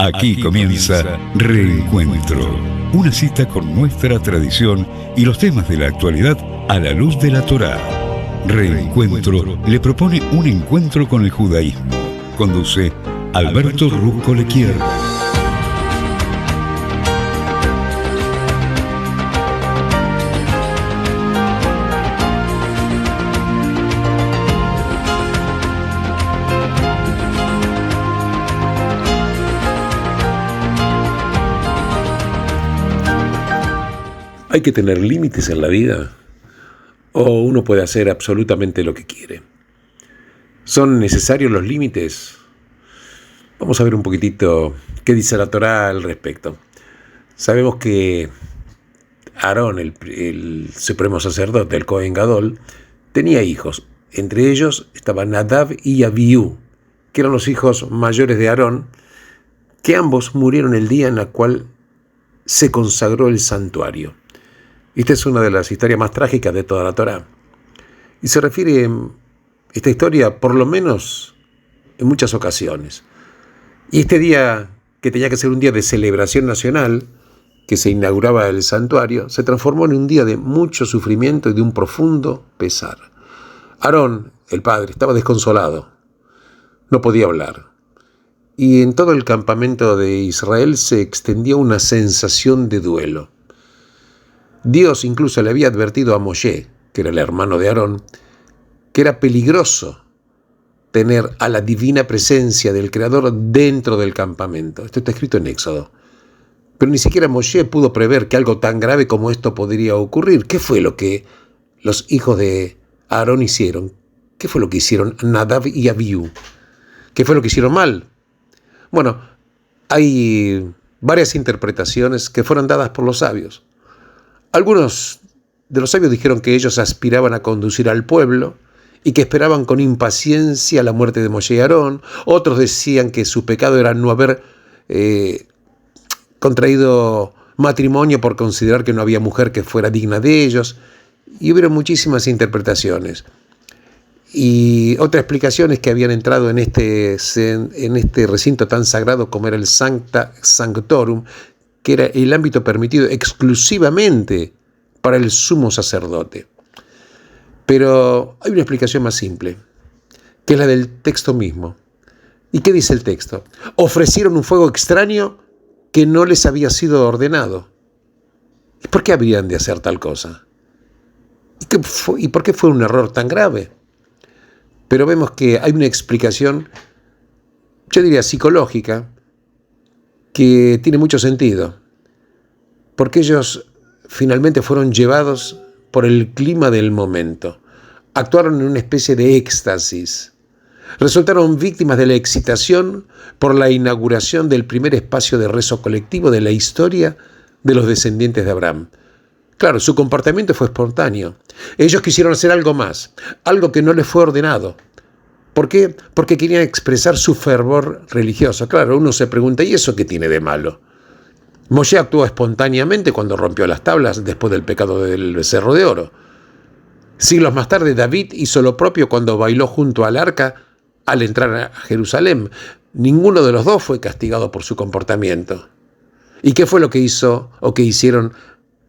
Aquí comienza Reencuentro, una cita con nuestra tradición y los temas de la actualidad a la luz de la Torá. Reencuentro le propone un encuentro con el judaísmo. Conduce Alberto Ruzco Lequier. ¿Hay que tener límites en la vida? ¿O uno puede hacer absolutamente lo que quiere? ¿Son necesarios los límites? Vamos a ver un poquitito qué dice la Torá al respecto. Sabemos que Aarón, el supremo sacerdote, el Cohen Gadol, tenía hijos. Entre ellos estaban Nadab y Abiú, que eran los hijos mayores de Aarón, que ambos murieron el día en el cual se consagró el santuario. Esta es una de las historias más trágicas de toda la Torá. Y se refiere esta historia, por lo menos, en muchas ocasiones. Y este día, que tenía que ser un día de celebración nacional, que se inauguraba el santuario, se transformó en un día de mucho sufrimiento y de un profundo pesar. Aarón, el padre, estaba desconsolado. No podía hablar. Y en todo el campamento de Israel se extendía una sensación de duelo. Dios incluso le había advertido a Moshe, que era el hermano de Aarón, que era peligroso tener a la divina presencia del Creador dentro del campamento. Esto está escrito en Éxodo. Pero ni siquiera Moshe pudo prever que algo tan grave como esto podría ocurrir. ¿Qué fue lo que los hijos de Aarón hicieron? ¿Qué fue lo que hicieron Nadab y Abiú? ¿Qué fue lo que hicieron mal? Bueno, hay varias interpretaciones que fueron dadas por los sabios. Algunos de los sabios dijeron que ellos aspiraban a conducir al pueblo y que esperaban con impaciencia la muerte de Moshe y Aarón. Otros decían que su pecado era no haber contraído matrimonio por considerar que no había mujer que fuera digna de ellos. Y hubo muchísimas interpretaciones. Y otra explicación es que habían entrado en este recinto tan sagrado como era el Sancta Sanctorum, que era el ámbito permitido exclusivamente para el sumo sacerdote. Pero hay una explicación más simple, que es la del texto mismo. ¿Y qué dice el texto? Ofrecieron un fuego extraño que no les había sido ordenado. ¿Y por qué habrían de hacer tal cosa? ¿Y por qué fue un error tan grave? Pero vemos que hay una explicación, yo diría psicológica, que tiene mucho sentido, porque ellos finalmente fueron llevados por el clima del momento, actuaron en una especie de éxtasis, resultaron víctimas de la excitación por la inauguración del primer espacio de rezo colectivo de la historia de los descendientes de Abraham. Claro, su comportamiento fue espontáneo. Ellos quisieron hacer algo más, algo que no les fue ordenado. ¿Por qué? Porque querían expresar su fervor religioso. Claro, uno se pregunta, ¿y eso qué tiene de malo? Moshe actuó espontáneamente cuando rompió las tablas después del pecado del becerro de oro. Siglos más tarde, David hizo lo propio cuando bailó junto al arca al entrar a Jerusalén. Ninguno de los dos fue castigado por su comportamiento. ¿Y qué fue lo que hizo o que hicieron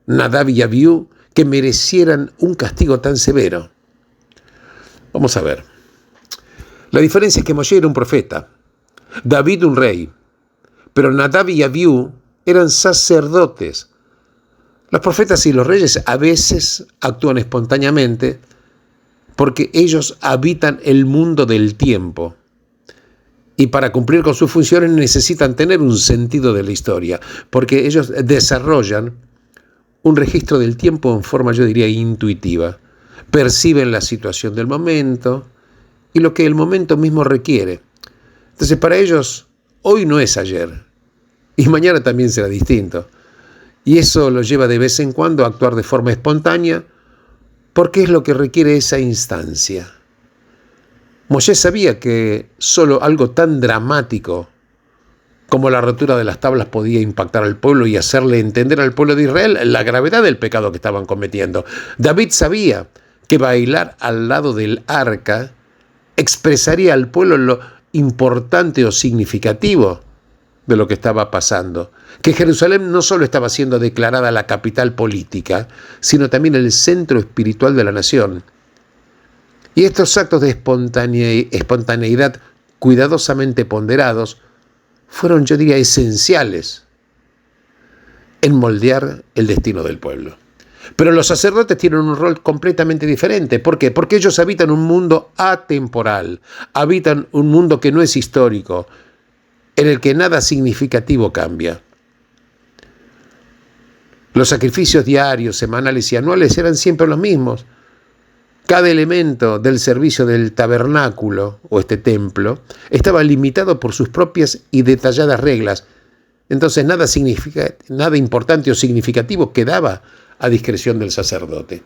Nadab y Abiú que merecieran un castigo tan severo? Vamos a ver. La diferencia es que Moshe era un profeta, David un rey, pero Nadab y Abiú eran sacerdotes. Los profetas y los reyes a veces actúan espontáneamente porque ellos habitan el mundo del tiempo y para cumplir con sus funciones necesitan tener un sentido de la historia, porque ellos desarrollan un registro del tiempo en forma, yo diría, intuitiva. Perciben la situación del momento y lo que el momento mismo requiere. Entonces, para ellos, hoy no es ayer, y mañana también será distinto. Y eso los lleva de vez en cuando a actuar de forma espontánea, porque es lo que requiere esa instancia. Moshe sabía que solo algo tan dramático como la rotura de las tablas podía impactar al pueblo y hacerle entender al pueblo de Israel la gravedad del pecado que estaban cometiendo. David sabía que bailar al lado del arca expresaría al pueblo lo importante o significativo de lo que estaba pasando, que Jerusalén no solo estaba siendo declarada la capital política, sino también el centro espiritual de la nación. Y estos actos de espontaneidad cuidadosamente ponderados fueron, yo diría, esenciales en moldear el destino del pueblo. Pero los sacerdotes tienen un rol completamente diferente. ¿Por qué? Porque ellos habitan un mundo atemporal, habitan un mundo que no es histórico, en el que nada significativo cambia. Los sacrificios diarios, semanales y anuales eran siempre los mismos. Cada elemento del servicio del tabernáculo o este templo estaba limitado por sus propias y detalladas reglas. Entonces nada importante o significativo quedaba a discreción del sacerdote.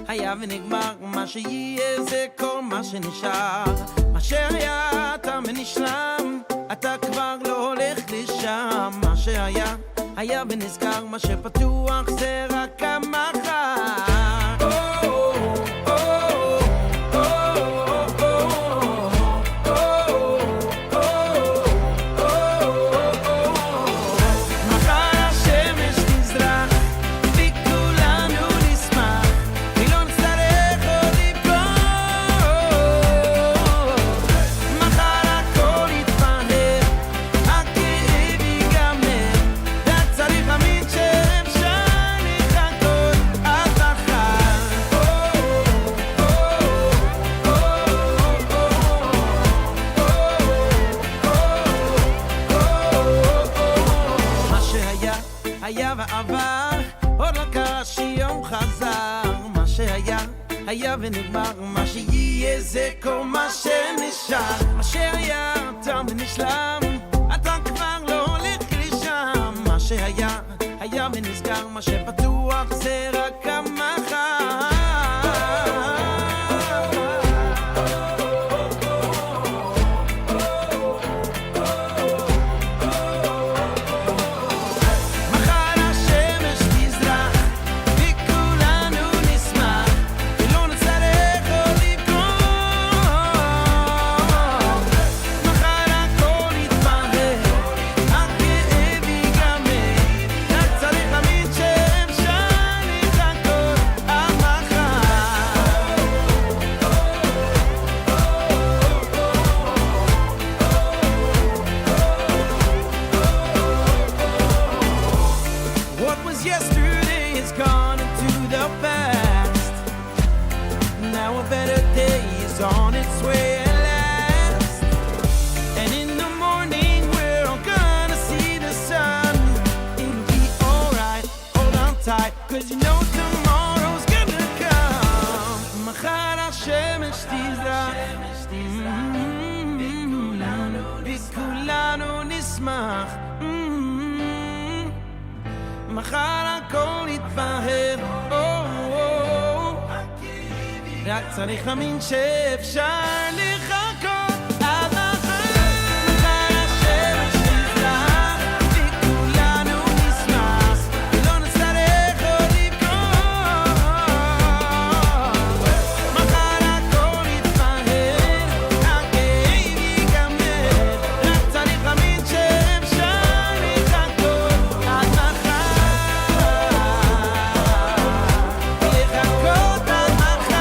היה ונגמר, מה שיהיה זה כל מה שנשאר. מה שהיה תם ונשלם, אתה כבר לא הולך לשם. מה שהיה, היה ונזכר, מה שפתוח זה רק המחר. היה ונגמר, מה שיהיה זה כל מה שנשאר. מה שהיה תם ונשלם, אתה כבר לא הולך לשם. מה שהיה, היה ונזכר, מה שפתוח זה רק המחר. מחר הכל יתבהר, רק צריך להאמין שאפשר לחכות עד מחר. מחר השמש תזרח וכולנו נשמח ולא נצטרך עוד לבכות. מחר הכל יתבהר, הכאב ייגמר, רק צריך להאמין שאפשר לחכות עד מחר. לחכות עד מחר.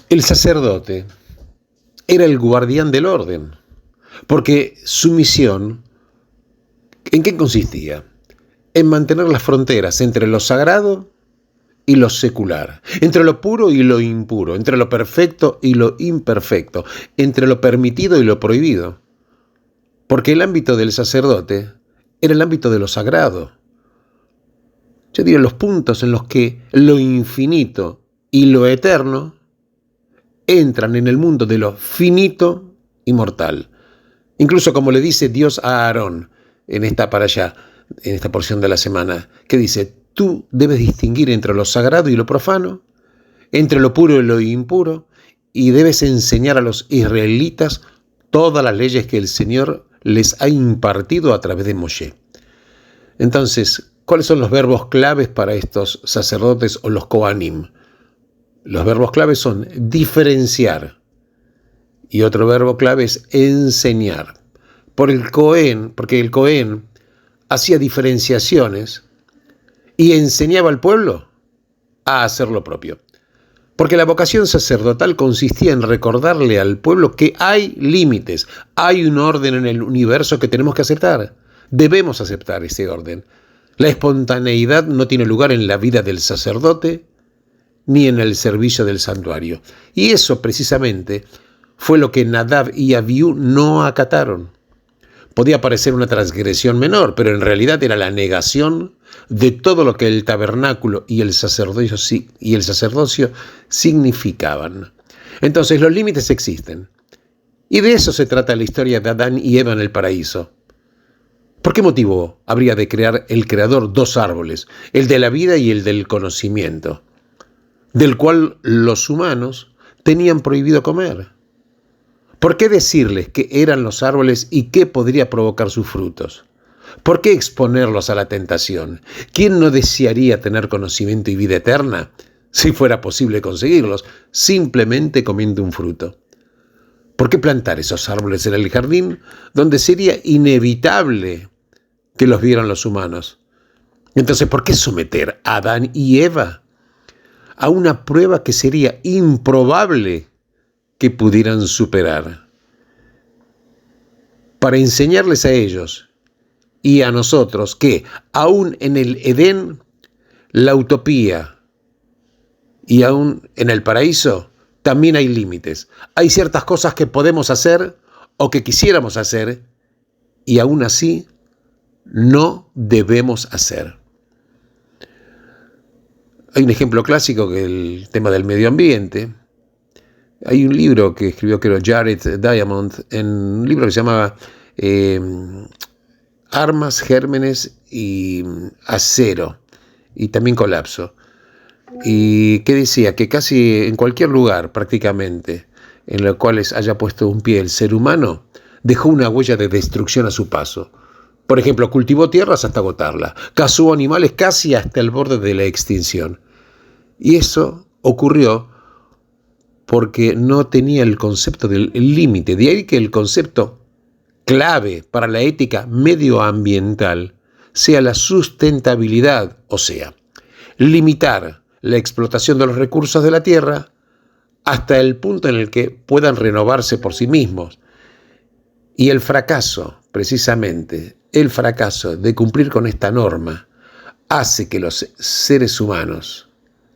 El sacerdote era el guardián del orden, porque su misión, ¿en qué consistía? En mantener las fronteras entre lo sagrado y lo secular, entre lo puro y lo impuro, entre lo perfecto y lo imperfecto, entre lo permitido y lo prohibido. Porque el ámbito del sacerdote era el ámbito de lo sagrado. Yo diría los puntos en los que lo infinito y lo eterno entran en el mundo de lo finito y mortal. Incluso como le dice Dios a Aarón en esta parashá, en esta porción de la semana, que dice: tú debes distinguir entre lo sagrado y lo profano, entre lo puro y lo impuro, y debes enseñar a los israelitas todas las leyes que el Señor les ha impartido a través de Moshe. Entonces, ¿cuáles son los verbos claves para estos sacerdotes o los Kohanim? Los verbos claves son diferenciar, y otro verbo clave es enseñar. Porque el Cohen hacía diferenciaciones y enseñaba al pueblo a hacer lo propio. Porque la vocación sacerdotal consistía en recordarle al pueblo que hay límites, hay un orden en el universo que tenemos que aceptar. Debemos aceptar ese orden. La espontaneidad no tiene lugar en la vida del sacerdote ni en el servicio del santuario. Y eso precisamente fue lo que Nadab y Abiú no acataron. Podía parecer una transgresión menor, pero en realidad era la negación de todo lo que el tabernáculo y el sacerdocio significaban. Entonces los límites existen. Y de eso se trata la historia de Adán y Eva en el paraíso. ¿Por qué motivo habría de crear el Creador dos árboles, el de la vida y el del conocimiento, del cual los humanos tenían prohibido comer? ¿Por qué decirles qué eran los árboles y qué podría provocar sus frutos? ¿Por qué exponerlos a la tentación? ¿Quién no desearía tener conocimiento y vida eterna si fuera posible conseguirlos simplemente comiendo un fruto? ¿Por qué plantar esos árboles en el jardín donde sería inevitable que los vieran los humanos? Entonces, ¿por qué someter a Adán y Eva a una prueba que sería improbable que pudieran superar? Para enseñarles a ellos y a nosotros que aún en el Edén, la utopía, y aún en el paraíso, también hay límites. Hay ciertas cosas que podemos hacer o que quisiéramos hacer y aún así no debemos hacer. Hay un ejemplo clásico que es el tema del medio ambiente. Hay un libro que escribió, creo, Jared Diamond, en un libro que se llamaba Armas, Gérmenes y Acero, y también Colapso. Y que decía que casi en cualquier lugar, prácticamente, en los cuales haya puesto un pie el ser humano, dejó una huella de destrucción a su paso. Por ejemplo, cultivó tierras hasta agotarla, cazó animales casi hasta el borde de la extinción. Y eso ocurrió porque no tenía el concepto del límite. De ahí que el concepto clave para la ética medioambiental sea la sustentabilidad, o sea, limitar la explotación de los recursos de la tierra hasta el punto en el que puedan renovarse por sí mismos. Y el fracaso, precisamente, el fracaso de cumplir con esta norma hace que los seres humanos,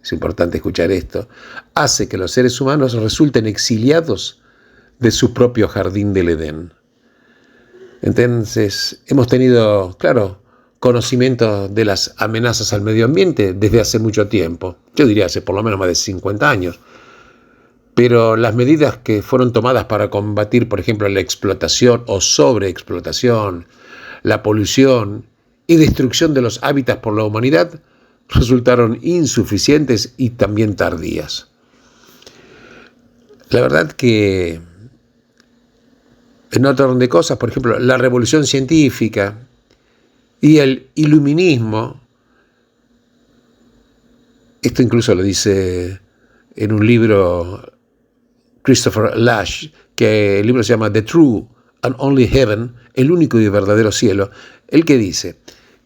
es importante escuchar esto, hace que los seres humanos resulten exiliados de su propio jardín del Edén. Entonces, hemos tenido, claro, conocimiento de las amenazas al medio ambiente desde hace mucho tiempo. Yo diría hace por lo menos más de 50 años. Pero las medidas que fueron tomadas para combatir, por ejemplo, la explotación o sobreexplotación, la polución y destrucción de los hábitats por la humanidad resultaron insuficientes y también tardías. La verdad que en otro orden de cosas, por ejemplo, la revolución científica y el iluminismo, esto incluso lo dice en un libro Christopher Lasch, que el libro se llama The True and Only Heaven, el único y verdadero cielo, el que dice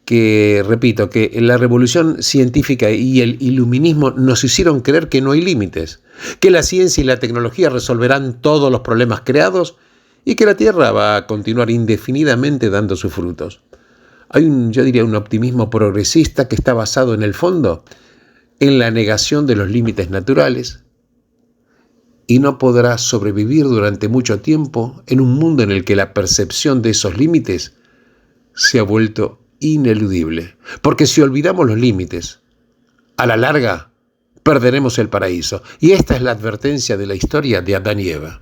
que, repito, que la revolución científica y el iluminismo nos hicieron creer que no hay límites, que la ciencia y la tecnología resolverán todos los problemas creados y que la Tierra va a continuar indefinidamente dando sus frutos. Hay yo diría, un optimismo progresista que está basado en el fondo en la negación de los límites naturales y no podrá sobrevivir durante mucho tiempo en un mundo en el que la percepción de esos límites se ha vuelto ineludible. Porque si olvidamos los límites, a la larga perderemos el paraíso. Y esta es la advertencia de la historia de Adán y Eva.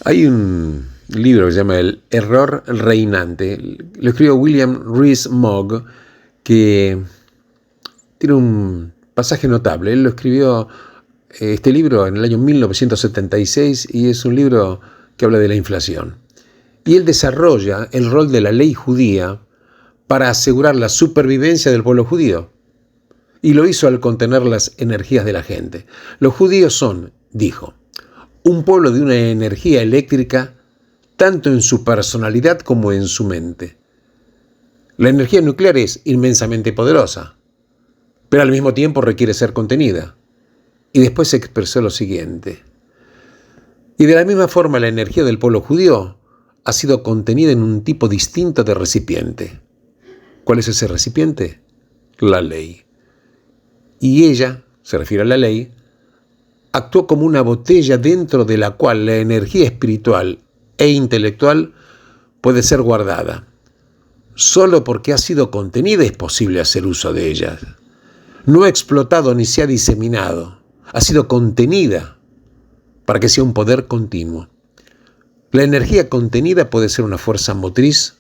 Hay un libro que se llama El error reinante. Lo escribió William Rees-Mogg, que tiene un pasaje notable. Él lo escribió este libro en el año 1976 y es un libro que habla de la inflación. Y él desarrolla el rol de la ley judía para asegurar la supervivencia del pueblo judío. Y lo hizo al contener las energías de la gente. Los judíos son, dijo, un pueblo de una energía eléctrica tanto en su personalidad como en su mente. La energía nuclear es inmensamente poderosa, pero al mismo tiempo requiere ser contenida. Y después se expresó lo siguiente. Y de la misma forma la energía del pueblo judío ha sido contenida en un tipo distinto de recipiente. ¿Cuál es ese recipiente? La ley. Y ella, se refiere a la ley, actuó como una botella dentro de la cual la energía espiritual e intelectual puede ser guardada. Solo porque ha sido contenida es posible hacer uso de ella. No ha explotado ni se ha diseminado. Ha sido contenida para que sea un poder continuo. La energía contenida puede ser una fuerza motriz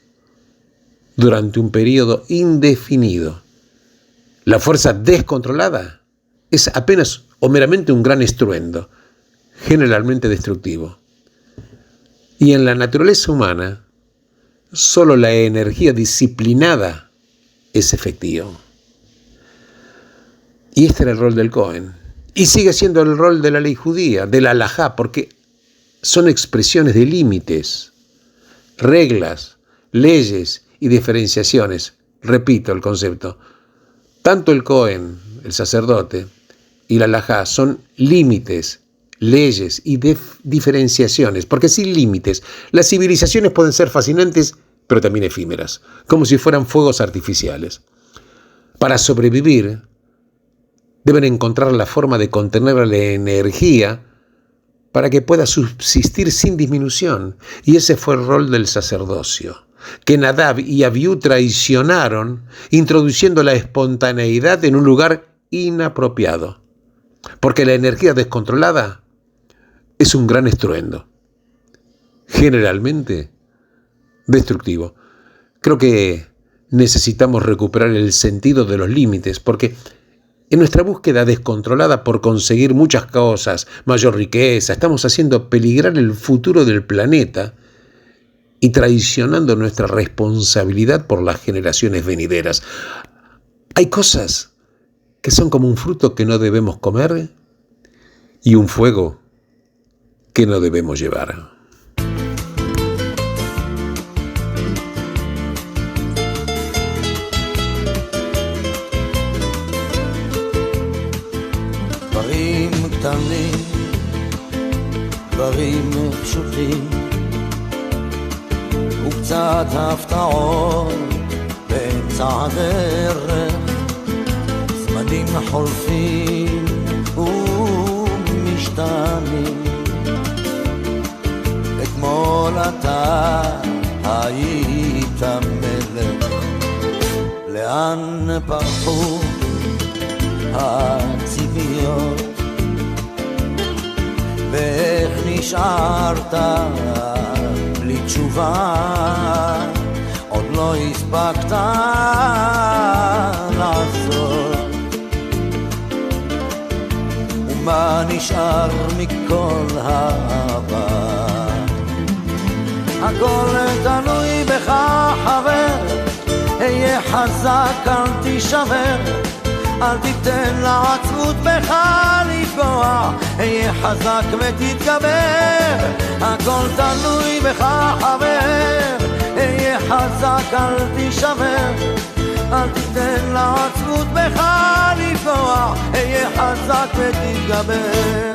durante un periodo indefinido. La fuerza descontrolada es apenas o meramente un gran estruendo, generalmente destructivo. Y en la naturaleza humana, solo la energía disciplinada es efectiva. Y este era el rol del Cohen. Y sigue siendo el rol de la ley judía, de la halajá, porque son expresiones de límites, reglas, leyes y diferenciaciones. Repito el concepto. Tanto el Cohen, el sacerdote, y la halajá son límites, leyes y diferenciaciones, porque sin límites las civilizaciones pueden ser fascinantes, pero también efímeras, como si fueran fuegos artificiales. Para sobrevivir, deben encontrar la forma de contener la energía para que pueda subsistir sin disminución. Y ese fue el rol del sacerdocio, que Nadab y Abiú traicionaron, introduciendo la espontaneidad en un lugar inapropiado. Porque la energía descontrolada es un gran estruendo, generalmente destructivo. Creo que necesitamos recuperar el sentido de los límites, porque en nuestra búsqueda descontrolada por conseguir muchas cosas, mayor riqueza, estamos haciendo peligrar el futuro del planeta y traicionando nuestra responsabilidad por las generaciones venideras. Hay cosas que son como un fruto que no debemos comer y un fuego que no debemos llevar. דברים קטנים, דברים פשוטים, וקצת הפתעות באמצע הדרך, זמנים חולפים ומשתנים. אתמול אתה היית מלך, לאן פרחו הציפיות, ואיך נשארת בלי תשובה, עוד לא הספקת לעשות. ומה נשאר מכל העבר? הכל תלוי בך חבר, היה חזק אל תישבר, אל תיתן לעצמות בך לפגוע, היה חזק ותתגבר. הכל תלוי בך חבר, היה חזק אל תישבר, אל תיתן לעצמות בך לפגוע, היה חזק ותתגבר.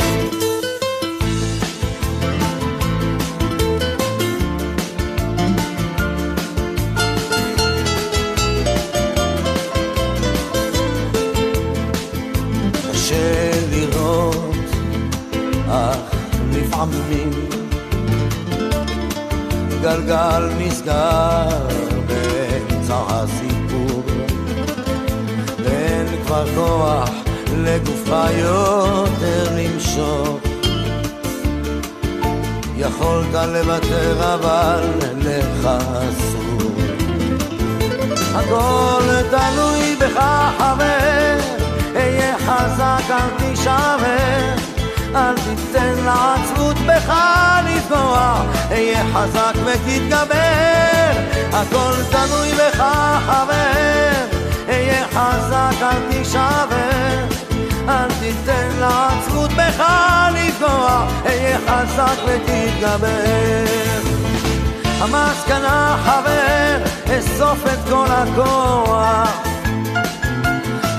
לראות, אך לפעמים גלגל נסגר באמצע הסיפור, ואין כבר כוח לגופך יותר למשוך. יכולת לוותר אבל לך אסור. הכל תלוי בך חבר, היה חזק אל תישבר, תיתן לעצבות בך לפגוע, אהיה חזק ותתגבר, הכל תלוי בך חבר, אהיה חזק אל תישבר, אל תיתן לעצבות בך לפגוע, אהיה חזק ותתגבר. המסקנה חבר, אסוף את כל הכוח,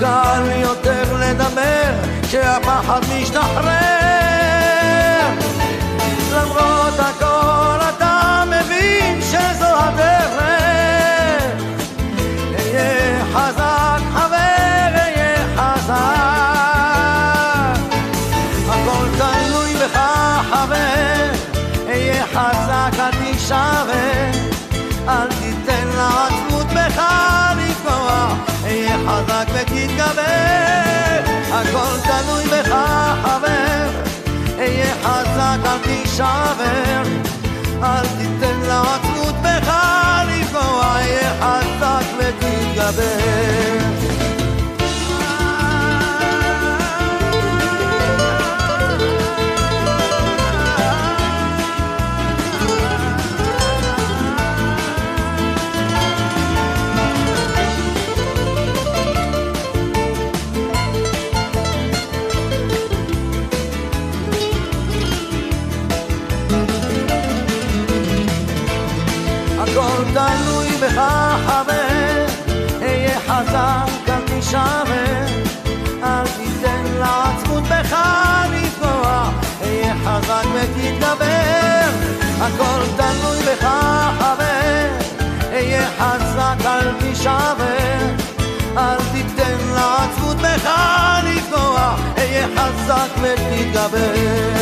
קל יותר לדבר כשהפחד משתחרר, למרות הכל אתה מבין שזו הדרך, אהיה חזק חבר, אהיה חזק, הכל תלוי בך חבר, אהיה חזק אל תישבר, אל תיתן לעצבות בך לפגוע, אהיה חזק ותתגבר, הכל תלוי בך חבר, אהיה חזק אל תישבר, אל תיתן לעצבות בך לפגוע, אהיה חזק ותתגבר. הכל תלוי בך חבר, אהיה חזק אל תישבר, אל תיתן לעצבות בך לפגוע, אהיה חזק ותתגבר, הכל תלוי בך חבר, אהיה חזק אל תישבר, אל תיתן לעצבות בך לפגוע, אהיה חזק ותתגבר.